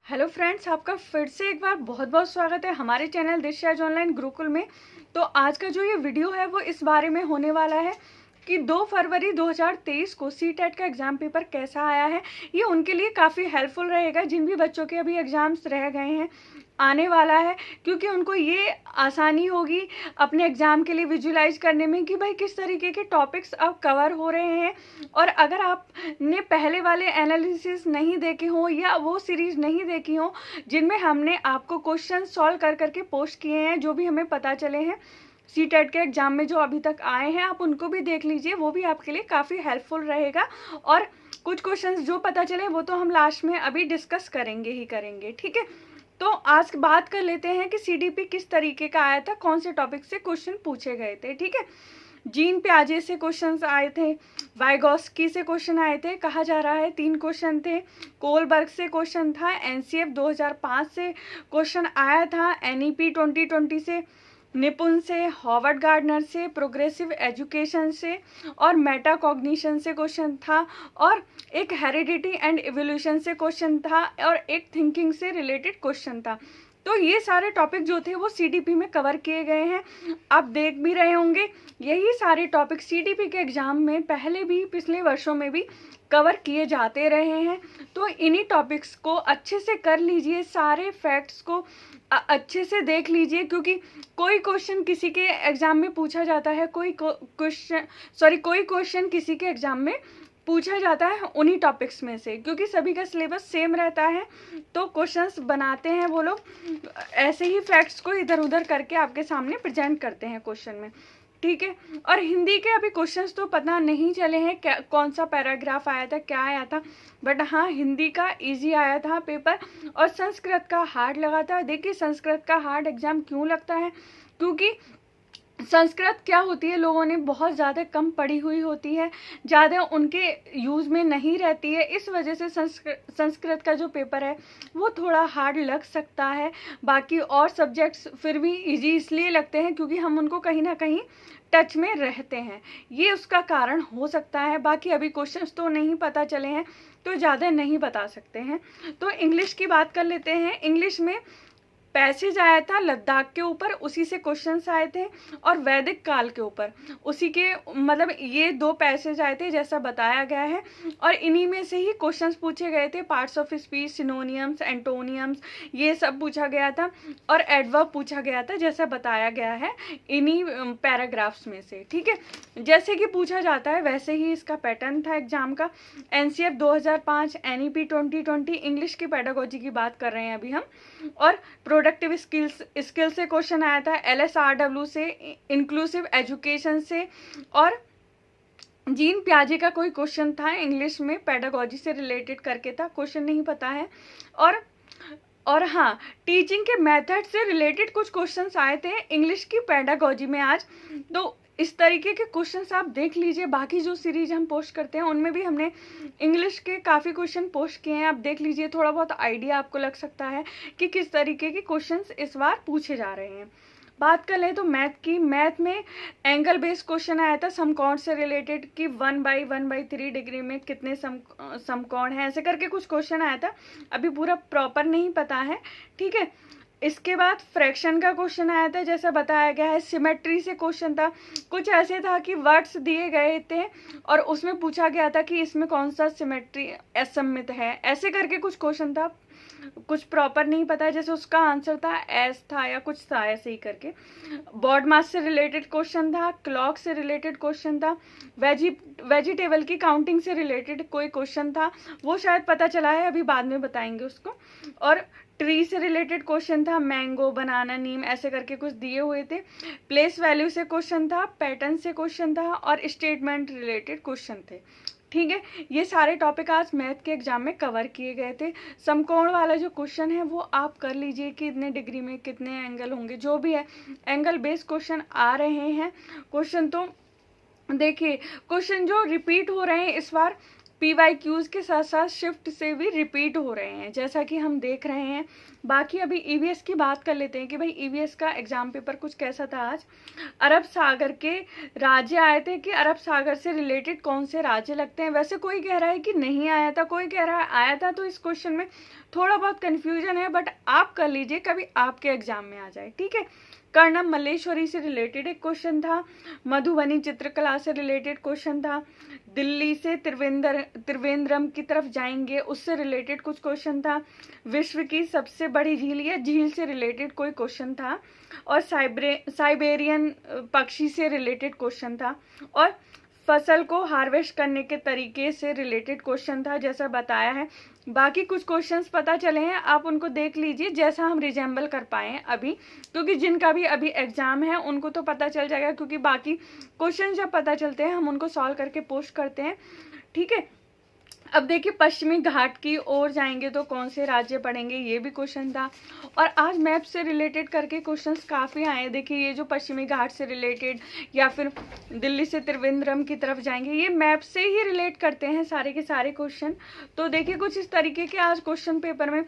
Hello friends, आपका फिर से एक बार बहुत बहुत स्वागत है हमारे चैनल दिशा ऑनलाइन गुरुकुल में। तो आज का जो ये वीडियो है वो इस बारे में होने वाला है कि 2 फरवरी 2023 को सीटेट का एग्ज़ाम पेपर कैसा आया है। ये उनके लिए काफ़ी हेल्पफुल रहेगा जिन भी बच्चों के अभी एग्ज़ाम्स रह गए हैं, आने वाला है, क्योंकि उनको ये आसानी होगी अपने एग्ज़ाम के लिए विजुलाइज करने में कि भाई किस तरीके के टॉपिक्स अब कवर हो रहे हैं। और अगर आपने पहले वाले एनालिसिस नहीं देखे हों या वो सीरीज़ नहीं देखी हो जिनमें हमने आपको क्वेश्चन सॉल्व कर करके पोस्ट किए हैं, जो भी हमें पता चले हैं सीटेट के एग्ज़ाम में जो अभी तक आए हैं, आप उनको भी देख लीजिए, वो भी आपके लिए काफ़ी हेल्पफुल रहेगा। और कुछ क्वेश्चंस जो पता चले वो तो हम लास्ट में अभी डिस्कस करेंगे ही करेंगे, ठीक है। तो आज बात कर लेते हैं कि सीडीपी किस तरीके का आया था, कौन से टॉपिक से क्वेश्चन पूछे गए थे, ठीक है। जीन पियाजे से क्वेश्चंस आए थे, वाइगोस्की से क्वेश्चन आए थे, कहा जा रहा है 3 क्वेश्चन थे। कोलबर्ग से क्वेश्चन था, एनसीएफ 2005 से क्वेश्चन आया था, एनईपी 2020 से, निपुण से, हॉवर्ड गार्डनर से, प्रोग्रेसिव एजुकेशन से और मेटाकॉग्निशन से क्वेश्चन था, और एक हेरिडिटी एंड इवोल्यूशन से क्वेश्चन था, और एक थिंकिंग से रिलेटेड क्वेश्चन था। तो ये सारे टॉपिक जो थे वो सीडीपी में कवर किए गए हैं। आप देख भी रहे होंगे यही सारे टॉपिक सीडीपी के एग्ज़ाम में पहले भी पिछले वर्षों में भी कवर किए जाते रहे हैं। तो इन्हीं टॉपिक्स को अच्छे से कर लीजिए, सारे फैक्ट्स को अच्छे से देख लीजिए, क्योंकि कोई क्वेश्चन किसी के एग्ज़ाम में पूछा जाता है, कोई क्वेश्चन किसी के एग्ज़ाम में पूछा जाता है उन्हीं टॉपिक्स में से, क्योंकि सभी का सिलेबस सेम रहता है। तो क्वेश्चंस बनाते हैं वो लोग ऐसे ही फैक्ट्स को इधर उधर करके आपके सामने प्रेजेंट करते हैं क्वेश्चन में, ठीक है। और हिंदी के अभी क्वेश्चंस तो पता नहीं चले हैं क्या, कौन सा पैराग्राफ आया था, क्या आया था, बट हाँ हिंदी का इजी आया था पेपर। और संस्कृत का हार्ड लगा था। देखिए संस्कृत का हार्ड एग्जाम क्यों लगता है, क्योंकि संस्कृत क्या होती है, लोगों ने बहुत ज़्यादा कम पढ़ी हुई होती है, ज़्यादा उनके यूज़ में नहीं रहती है, इस वजह से संस्कृत का जो पेपर है वो थोड़ा हार्ड लग सकता है। बाकी और सब्जेक्ट्स फिर भी इजी इसलिए लगते हैं क्योंकि हम उनको कहीं ना कहीं टच में रहते हैं, ये उसका कारण हो सकता है। बाकी अभी क्वेश्चंस तो नहीं पता चले हैं तो ज़्यादा नहीं बता सकते हैं। तो इंग्लिश की बात कर लेते हैं। इंग्लिश में पैसेज आया था लद्दाख के ऊपर, उसी से क्वेश्चंस आए थे, और वैदिक काल के ऊपर उसी के, मतलब ये 2 पैसेज आए थे जैसा बताया गया है, और इन्हीं में से ही क्वेश्चंस पूछे गए थे। पार्ट्स ऑफ स्पीच, सिनोनियम्स, एंटोनियम्स, ये सब पूछा गया था, और एडवर्ब पूछा गया था जैसा बताया गया है इन्हीं पैराग्राफ्स में से, ठीक है। जैसे कि पूछा जाता है वैसे ही इसका पैटर्न था एग्जाम का। एनसीएफ 2005, एनईपी 2020, इंग्लिश की पेडागोजी की बात कर रहे हैं अभी हम, और प्रोडक्टिव स्किल से क्वेश्चन आया था, एलएसआरडब्ल्यू से, इंक्लूसिव एजुकेशन से, और जीन पियाजे का कोई क्वेश्चन था इंग्लिश में, पेडागोजी से रिलेटेड करके था, क्वेश्चन नहीं पता है। और हाँ, टीचिंग के मेथड से रिलेटेड कुछ क्वेश्चंस आए थे इंग्लिश की पेडागोजी में आज। तो इस तरीके के क्वेश्चंस आप देख लीजिए। बाकी जो सीरीज हम पोस्ट करते हैं उनमें भी हमने इंग्लिश के काफ़ी क्वेश्चन पोस्ट किए हैं, आप देख लीजिए, थोड़ा बहुत आइडिया आपको लग सकता है कि किस तरीके के क्वेश्चंस इस बार पूछे जा रहे हैं। बात कर लें तो मैथ की। मैथ में एंगल बेस्ड क्वेश्चन आया था समकोण से रिलेटेड कि 1/1/3 डिग्री में कितने समकोण हैं, ऐसे करके कुछ क्वेश्चन आया था, अभी पूरा प्रॉपर नहीं पता है, ठीक है। इसके बाद फ्रैक्शन का क्वेश्चन आया था जैसा बताया गया है। सिमेट्री से क्वेश्चन था, कुछ ऐसे था कि वर्ड्स दिए गए थे और उसमें पूछा गया था कि इसमें कौन सा सिमेट्री असममित है, ऐसे करके कुछ क्वेश्चन था, कुछ प्रॉपर नहीं पता है, जैसे उसका आंसर था एस था या कुछ था, ऐसे ही करके। बॉड मास से रिलेटेड क्वेश्चन था, क्लॉक से रिलेटेड क्वेश्चन था, वेजिटेबल की काउंटिंग से रिलेटेड कोई क्वेश्चन था, वो शायद पता चला है, अभी बाद में बताएंगे उसको। और ट्री से रिलेटेड क्वेश्चन था, मैंगो, बनाना, नीम, ऐसे करके कुछ दिए हुए थे। प्लेस वैल्यू से क्वेश्चन था, पैटर्न से क्वेश्चन था, और स्टेटमेंट रिलेटेड क्वेश्चन थे, ठीक है। ये सारे टॉपिक आज मैथ के एग्जाम में कवर किए गए थे। समकोण वाला जो क्वेश्चन है वो आप कर लीजिए कि इतने डिग्री में कितने एंगल होंगे, जो भी है एंगल बेस्ड क्वेश्चन आ रहे हैं। क्वेश्चन तो देखिए, क्वेश्चन जो रिपीट हो रहे हैं इस बार PYQs के साथ साथ शिफ्ट से भी रिपीट हो रहे हैं, जैसा कि हम देख रहे हैं। बाकी अभी EVS की बात कर लेते हैं कि भाई EVS का एग्जाम पेपर कुछ कैसा था आज। अरब सागर के राज्य आए थे कि अरब सागर से रिलेटेड कौन से राज्य लगते हैं। वैसे कोई कह रहा है कि नहीं आया था, कोई कह रहा है आया था, तो इस क्वेश्चन में थोड़ा बहुत कन्फ्यूजन है, बट आप कर लीजिए कभी आपके एग्जाम में आ जाए, ठीक है। कर्णम मल्लेश्वरी से रिलेटेड एक क्वेश्चन था, मधुबनी चित्रकला से रिलेटेड क्वेश्चन था, दिल्ली से त्रिवेंद्रम की तरफ जाएंगे उससे रिलेटेड कुछ क्वेश्चन था, विश्व की सबसे बड़ी झील या झील से रिलेटेड कोई क्वेश्चन था, और साइबेरियन पक्षी से रिलेटेड क्वेश्चन था, और फसल को हार्वेस्ट करने के तरीके से रिलेटेड क्वेश्चन था, जैसा बताया है। बाकी कुछ क्वेश्चंस पता चले हैं, आप उनको देख लीजिए जैसा हम रिजेंबल कर पाए हैं अभी, क्योंकि जिनका भी अभी एग्जाम है उनको तो पता चल जाएगा, क्योंकि बाकी क्वेश्चन जब पता चलते हैं हम उनको सॉल्व करके पोस्ट करते हैं, ठीक है। अब देखिए पश्चिमी घाट की ओर जाएंगे तो कौन से राज्य पड़ेंगे, ये भी क्वेश्चन था। और आज मैप से रिलेटेड करके क्वेश्चंस काफ़ी आए। देखिए ये जो पश्चिमी घाट से रिलेटेड या फिर दिल्ली से त्रिवेंद्रम की तरफ जाएंगे, ये मैप से ही रिलेट करते हैं सारे के सारे क्वेश्चन। तो देखिए कुछ इस तरीके के आज क्वेश्चन पेपर में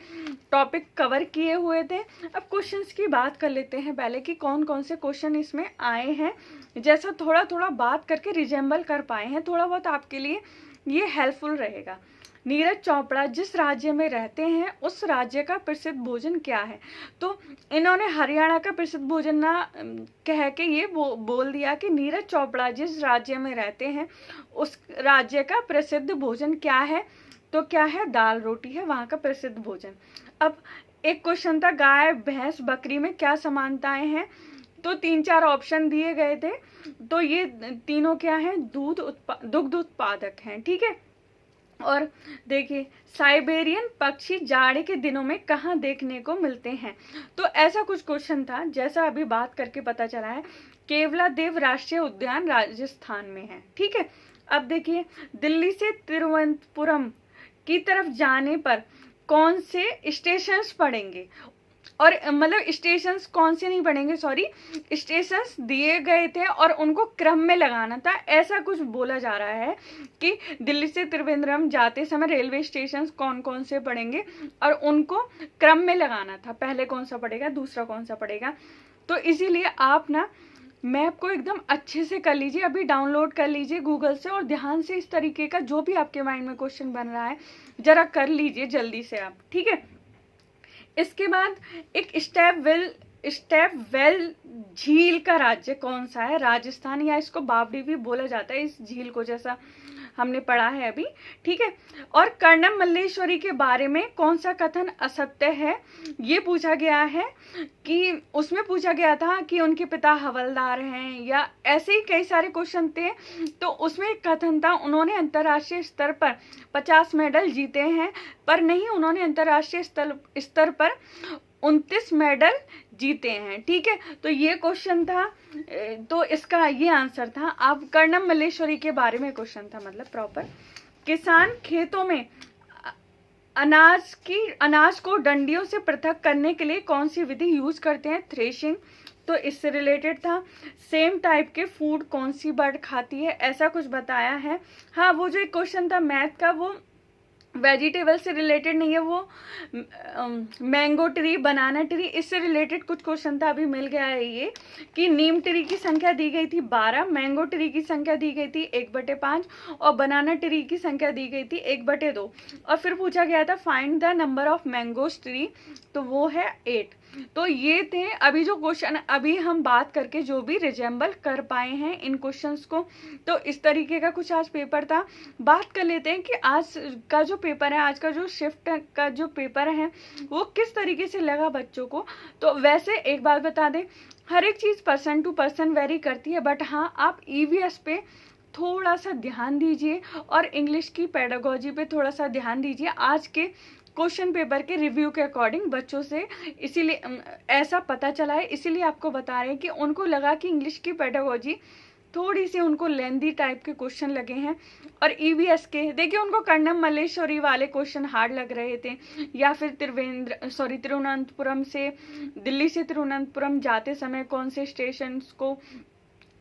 टॉपिक कवर किए हुए थे। अब क्वेश्चन की बात कर लेते हैं पहले कि कौन कौन से क्वेश्चन इसमें आए हैं, जैसा थोड़ा थोड़ा बात करके रिजेंबल कर पाए हैं, थोड़ा बहुत आपके लिए ये हेल्पफुल रहेगा। नीरज चोपड़ा जिस राज्य में रहते हैं उस राज्य का प्रसिद्ध भोजन क्या है। तो इन्होंने हरियाणा का प्रसिद्ध भोजन ना कह के ये बोल दिया कि नीरज चोपड़ा जिस राज्य में रहते हैं उस राज्य का प्रसिद्ध भोजन क्या है। तो क्या है, दाल रोटी है वहाँ का प्रसिद्ध भोजन। अब एक क्वेश्चन था गाय भैंस बकरी में क्या समानताएं हैं, तो 3-4 ऑप्शन दिए गए थे। तो ये तीनों क्या हैं, दुग्ध उत्पादक हैं, ठीक है। और देखिए साइबेरियन पक्षी जाड़े के दिनों में कहाँ देखने को मिलते हैं। तो ऐसा कुछ क्वेश्चन था, जैसा अभी बात करके पता चला है केवलादेव राष्ट्रीय उद्यान राजस्थान में है, ठीक है। अब देखिए दिल्ली से तिरुवनंतपुरम की तरफ जाने पर कौन से स्टेशंस पड़ेंगे, और मतलब स्टेशंस कौन से नहीं पड़ेंगे, सॉरी स्टेशंस दिए गए थे और उनको क्रम में लगाना था। ऐसा कुछ बोला जा रहा है कि दिल्ली से त्रिवेंद्रम जाते समय रेलवे स्टेशंस कौन कौन से पड़ेंगे और उनको क्रम में लगाना था, पहले कौन सा पड़ेगा दूसरा कौन सा पड़ेगा। तो इसीलिए आप ना मैप को एकदम अच्छे से कर लीजिए, अभी डाउनलोड कर लीजिए गूगल से, और ध्यान से इस तरीके का जो भी आपके माइंड में क्वेश्चन बन रहा है जरा कर लीजिए जल्दी से आप, ठीक है। इसके बाद एक स्टेप वेल झील का राज्य कौन सा है, राजस्थान, या इसको बावड़ी भी बोला जाता है इस झील को, जैसा हमने पढ़ा है अभी, ठीक है। और कर्णम मल्लेश्वरी के बारे में कौन सा कथन असत्य है, ये पूछा गया है कि उसमें पूछा गया था कि उनके पिता हवलदार हैं, या ऐसे ही कई सारे क्वेश्चन थे। तो उसमें एक कथन था उन्होंने अंतर्राष्ट्रीय स्तर पर 50 मेडल जीते हैं, पर नहीं, उन्होंने अंतर्राष्ट्रीय स्तर पर 29 मेडल जीते हैं, ठीक है। तो ये क्वेश्चन था, तो इसका ये आंसर था। अब कर्णम मल्लेश्वरी के बारे में क्वेश्चन था, मतलब प्रॉपर। किसान खेतों में अनाज को डंडियों से पृथक करने के लिए कौन सी विधि यूज करते हैं, थ्रेशिंग, तो इससे रिलेटेड था। सेम टाइप के फूड कौन सी बर्ड खाती है, ऐसा कुछ बताया है। हाँ, वो जो एक क्वेश्चन था मैथ का, वो वेजिटेबल से रिलेटेड नहीं है, वो मैंगो ट्री, बनाना ट्री, इससे रिलेटेड कुछ क्वेश्चन था। अभी मिल गया है ये कि नीम ट्री की संख्या दी गई थी 12, मैंगो ट्री की संख्या दी गई थी 1/5 और बनाना ट्री की संख्या दी गई थी 1/2। और फिर पूछा गया था find the number of mangoes tree, तो वो है 8। तो ये थे अभी जो क्वेश्चन अभी हम बात करके जो भी रिजेंबल कर पाए हैं इन क्वेश्चंस को। तो इस तरीके का कुछ आज पेपर था। बात कर लेते हैं कि आज का जो पेपर है, आज का जो शिफ्ट का जो पेपर है वो किस तरीके से लगा बच्चों को। तो वैसे एक बात बता दें, हर एक चीज़ पर्सन टू पर्सन वेरी करती है, बट हाँ आप EVS पे थोड़ा सा ध्यान दीजिए और इंग्लिश की पेडागोजी पे थोड़ा सा ध्यान दीजिए आज के क्वेश्चन पेपर के रिव्यू के अकॉर्डिंग बच्चों से। इसीलिए ऐसा पता चला है, इसीलिए आपको बता रहे हैं कि उनको लगा कि इंग्लिश की पेडागोजी थोड़ी सी उनको लेंदी टाइप के क्वेश्चन लगे हैं। और EVS के देखिए उनको कर्णम मल्लेश्वरी वाले क्वेश्चन हार्ड लग रहे थे, या फिर तिरुवनंतपुरम से दिल्ली से तिरुवनंतपुरम जाते समय कौन से स्टेशन को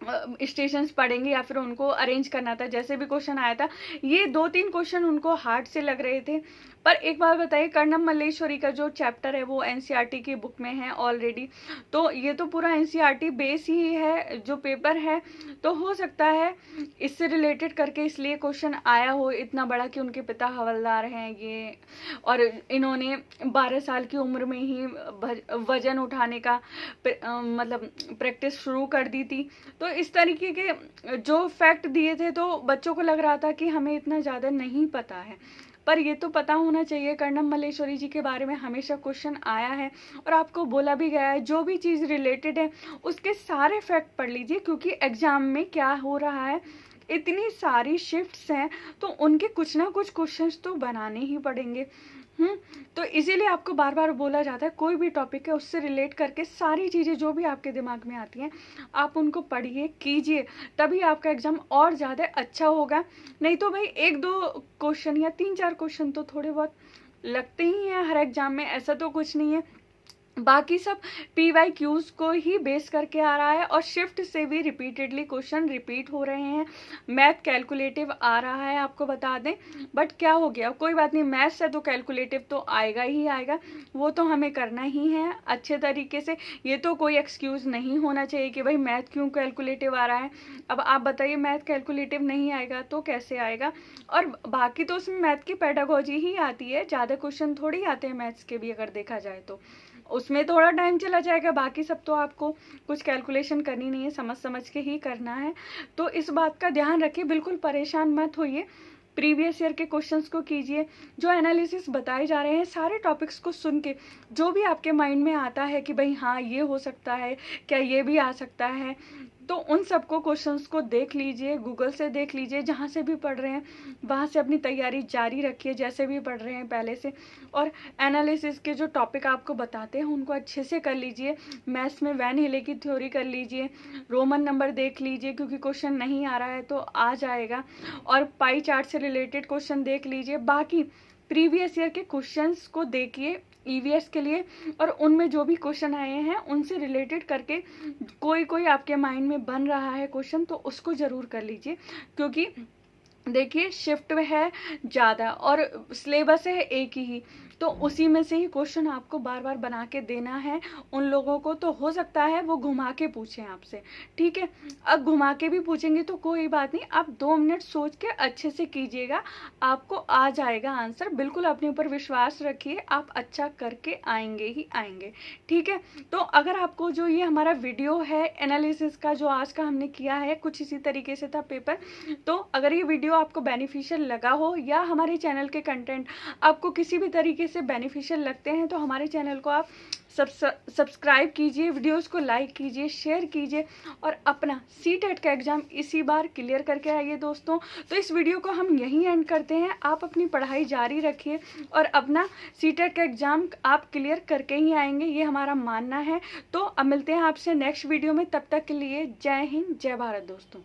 स्टेशंस पढ़ेंगे या फिर उनको अरेंज करना था। जैसे भी क्वेश्चन आया था, ये 2-3 क्वेश्चन उनको हार्ड से लग रहे थे। पर एक बात बताइए, कर्णम मल्लेश्वरी का जो चैप्टर है वो एनसीईआरटी की बुक में है ऑलरेडी, तो ये तो पूरा एनसीईआरटी बेस ही है जो पेपर है। तो हो सकता है इससे रिलेटेड करके इसलिए क्वेश्चन आया हो इतना बड़ा कि उनके पिता हवलदार हैं ये, और इन्होंने 12 साल की उम्र में ही वजन उठाने का मतलब प्रैक्टिस शुरू कर दी थी। तो इस तरीके के जो फैक्ट दिए थे तो बच्चों को लग रहा था कि हमें इतना ज़्यादा नहीं पता है, पर ये तो पता होना चाहिए। कर्णम मल्लेश्वरी जी के बारे में हमेशा क्वेश्चन आया है और आपको बोला भी गया है जो भी चीज़ रिलेटेड है उसके सारे फैक्ट पढ़ लीजिए, क्योंकि एग्जाम में क्या हो रहा है, इतनी सारी शिफ्ट्स हैं तो उनके कुछ ना कुछ क्वेश्चंस तो बनाने ही पड़ेंगे। तो इसीलिए आपको बार बार बोला जाता है कोई भी टॉपिक है उससे रिलेट करके सारी चीज़ें जो भी आपके दिमाग में आती हैं आप उनको पढ़िए कीजिए, तभी आपका एग्ज़ाम और ज़्यादा अच्छा होगा। नहीं तो भाई 1-2 क्वेश्चन या 3-4 क्वेश्चन तो थोड़े बहुत लगते ही हैं हर एग्ज़ाम में, ऐसा तो कुछ नहीं है। बाकी सब PYQs को ही बेस करके आ रहा है और शिफ्ट से भी रिपीटेडली क्वेश्चन रिपीट हो रहे हैं। मैथ कैलकुलेटिव आ रहा है आपको बता दें, बट क्या हो गया, कोई बात नहीं, मैथ्स है तो कैलकुलेटिव तो आएगा ही आएगा, वो तो हमें करना ही है अच्छे तरीके से। ये तो कोई एक्सक्यूज़ नहीं होना चाहिए कि भाई मैथ क्यों कैलकुलेटिव आ रहा है। अब आप बताइए मैथ कैलकुलेटिव नहीं आएगा तो कैसे आएगा। और बाकी तो उसमें मैथ की पेडागोजी ही आती है, ज़्यादा क्वेश्चन थोड़ी आते हैं मैथ्स के भी अगर देखा जाए तो, उसमें थोड़ा टाइम चला जाएगा। बाकी सब तो आपको कुछ कैलकुलेशन करनी नहीं है, समझ समझ के ही करना है। तो इस बात का ध्यान रखिए, बिल्कुल परेशान मत होइए, प्रीवियस ईयर के क्वेश्चंस को कीजिए। जो एनालिसिस बताए जा रहे हैं सारे टॉपिक्स को सुन के जो भी आपके माइंड में आता है कि भाई हाँ ये हो सकता है, क्या ये भी आ सकता है, तो उन सबको क्वेश्चंस को देख लीजिए, गूगल से देख लीजिए, जहाँ से भी पढ़ रहे हैं वहाँ से अपनी तैयारी जारी रखिए जैसे भी पढ़ रहे हैं पहले से। और एनालिसिस के जो टॉपिक आपको बताते हैं उनको अच्छे से कर लीजिए। मैथ्स में वैन हिले की थ्योरी कर लीजिए, रोमन नंबर देख लीजिए क्योंकि क्वेश्चन नहीं आ रहा है तो आ जाएगा, और पाई चार्ट से रिलेटेड क्वेश्चन देख लीजिए। बाकी प्रीवियस ईयर के क्वेश्चंस को देखिए EVS के लिए, और उनमें जो भी क्वेश्चन आए हैं उनसे रिलेटेड करके कोई आपके माइंड में बन रहा है क्वेश्चन तो उसको ज़रूर कर लीजिए। क्योंकि देखिए शिफ्ट है ज़्यादा और सिलेबस है एक ही, तो उसी में से ही क्वेश्चन आपको बार बार बना के देना है उन लोगों को। तो हो सकता है वो घुमा के पूछें आपसे, ठीक है। अब घुमा के भी पूछेंगे तो कोई बात नहीं, आप 2 मिनट सोच के अच्छे से कीजिएगा, आपको आ जाएगा आंसर। बिल्कुल अपने ऊपर विश्वास रखिए, आप अच्छा करके आएंगे ही आएंगे, ठीक है। तो अगर आपको जो ये हमारा वीडियो है एनालिसिस का जो आज का हमने किया है कुछ इसी तरीके से था पेपर, तो अगर ये वीडियो आपको बेनिफिशियल लगा हो या हमारे चैनल के कंटेंट आपको किसी भी तरीके से बेनिफिशियल लगते हैं तो हमारे चैनल को आप सब्सक्राइब कीजिए, वीडियोस को लाइक कीजिए, शेयर कीजिए और अपना CTET का एग्ज़ाम इसी बार क्लियर करके आइए दोस्तों। तो इस वीडियो को हम यहीं एंड करते हैं, आप अपनी पढ़ाई जारी रखिए और अपना CTET का एग्ज़ाम आप क्लियर करके ही आएंगे, ये हमारा मानना है। तो अब मिलते हैं आपसे नेक्स्ट वीडियो में, तब तक के लिए जय हिंद जय भारत दोस्तों।